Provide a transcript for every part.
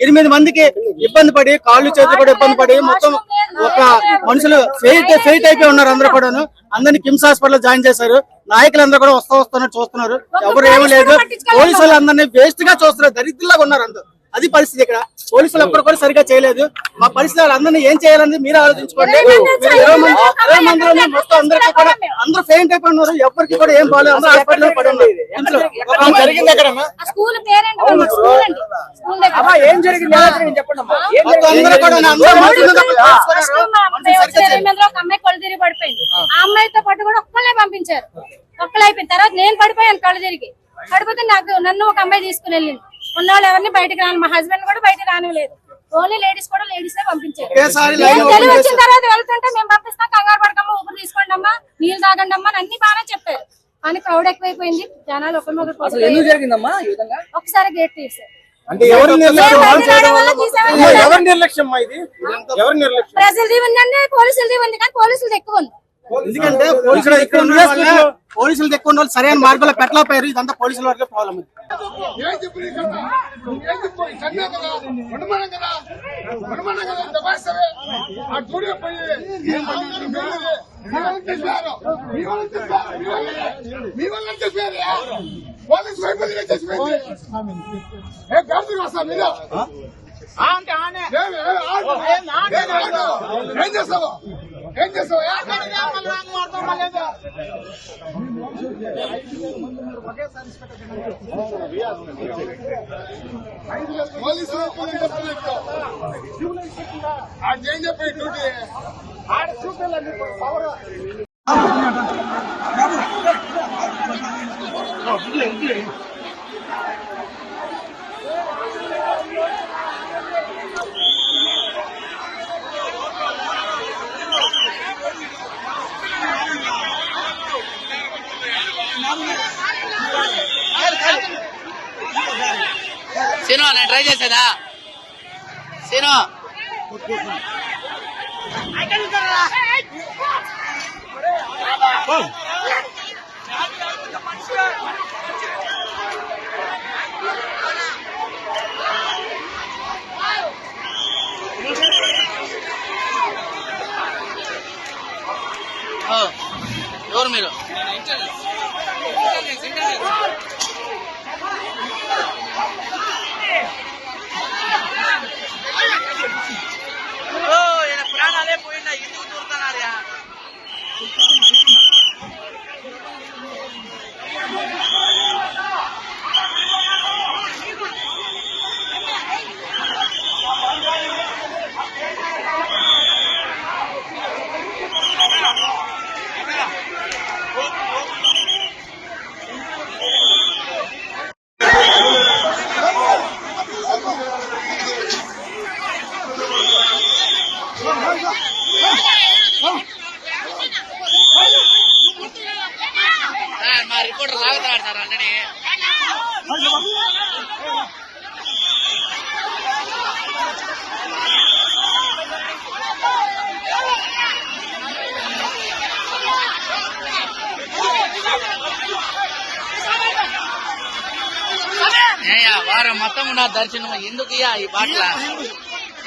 8 మందికి ఇబ్బంది పడి కాళ్ళు చేతులు కూడా ఇబ్బంది పడి మొత్తం ఒక మనుషులు ఫెయిట్ అయిపోయి ఉన్నారు. అందరూ కూడాను అందరినీ కిమ్స్ హాస్పిటల్ జాయిన్ చేశారు. నాయకులందరూ కూడా వస్తున్నారు చూస్తున్నారు. ఎవరు ఏమీ లేదు. పోలీసులు అందరినీ వేస్ట్ గా చూస్తున్నారు. దరిద్రులాగా ఉన్నారు అందరూ. అది పరిస్థితి. ఇక్కడ పోలీసులు ఎప్పుడు కూడా సరిగా చేయలేదు. మా పరిస్థితి అందరినీ ఏం చేయాలని మీరు ఆలోచించుకోండి. 20 మందిలోనే మొత్తం అందరికీ కూడా అందరూ ఫెయింట్ అయిపోయి ఉన్నారు. ఎవరికి కూడా ఏం బాగాలేదు. అందరూ హాస్పిటల్లో పడి ఉన్నారు. జరిగింది ఎక్కడ ఏం జరిగింది చెప్పండి. అందరూ కూడా అమ్మాయి కళ్ళు తిరిగి పడిపోయింది. ఆ అమ్మాయితో పాటు కూడా ఒక్కళ్ళే పంపించారు. ఒక్కళ్ళు అయిపోయిన తర్వాత నేను పడిపోయాను. కళ్ళు తిరిగి పడిపోతే నన్ను ఒక అమ్మాయి తీసుకుని వెళ్ళింది. ఉన్నవాళ్ళు ఎవరిని బయటకు రాను. మా హస్బెండ్ కూడా బయటకు రానివ్వలేదు. ఓన్లీ లేడీస్ కూడా లేడీస్ పంపించారు. తెలివి వచ్చిన తర్వాత వెళ్తుంటే మేము పంపిస్తాం, కంగారు పడకమ్మా, ఊపిరి తీసుకోండి అమ్మా, నీళ్ళు తాగండి అమ్మా అన్ని బాగానే చెప్పారు. కానీ క్రౌడ్ ఎక్కువైపోయింది. జనాలు ఒకరినొకరు ఒకసారి గేట్ తీసారు. ప్రజలది ఉందండి, పోలీసులది ఉంది. కానీ పోలీసులది ఎక్కువ ఉంది. ఎందుకంటే పోలీసులు ఎక్కువ ఉన్న వాళ్ళు సరైన మార్గంలో పెట్టలేకపోయారు. ఇదంతా పోలీసుల వరకే ప్రాబ్లం. ఏం చేస్తావు? ఏం చెప్పి డ్యూటీ ఆడ చూడాలి. సీను నేను ట్రై చేసేదా సీను ఎవరు మీరు? ప్రాణాలే పోయినా ఎందుకు దూరుతున్నారా? మా రిపోర్టర్ లాగుతాడు ఆల్రెడీ. వారం మొత్తం ఉన్న దర్శనం ఎందుకయ్యా ఈ బాటల?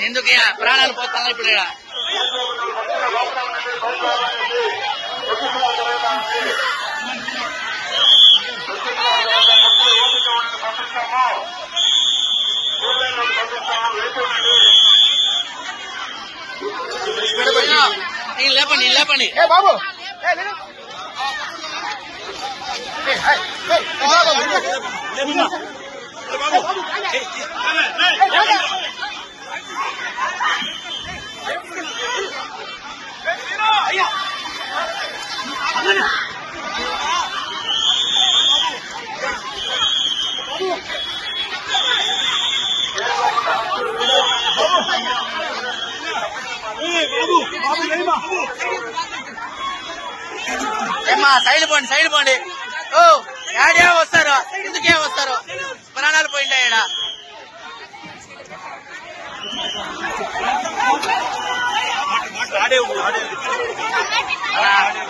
ఎందుకయ్యా ప్రాణాలు పోతాను ఇప్పుడు? లేపండి లేపండి బాబు. ఏమ్మా సైడ్ పోండి. ఓ యాడే వస్తారు? ఎందుకేం వస్తారు? ప్రాణాలు పోయిండా ఈడ?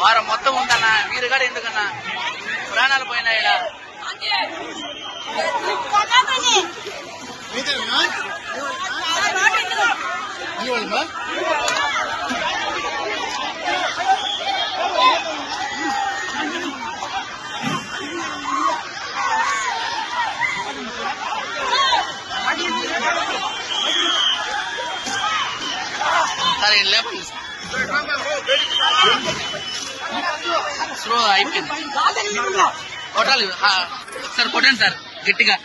వారం మొత్తం ఉందన్నా, మీరు కూడా ఎందుకన్నా ప్రాణాలు పోయినా ఈడ? సరే లేపండి స్లో అయిపోయింది కొట్టాలి ఒకసారి కొట్టండి సార్ గట్టిగా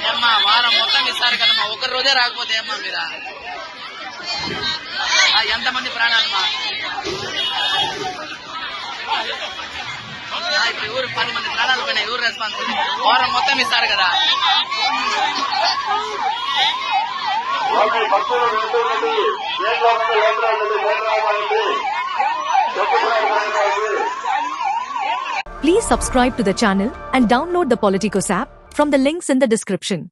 ఏమ్మా వారం మొత్తం ఇస్తారు కదమ్మా ఒకరి రోజే రాకపోతే ఏమ్మా మీద ఎంతమంది ప్రాణాలమ్మా ఇప్పుడు ఊరు 10 మంది ప్రాణాలు పోయినాయి ఊరు రెస్పాన్సిబిలిటీ వారం మొత్తం ఇస్తారు కదా Please subscribe to the channel and download the Politicos app from the links in the description.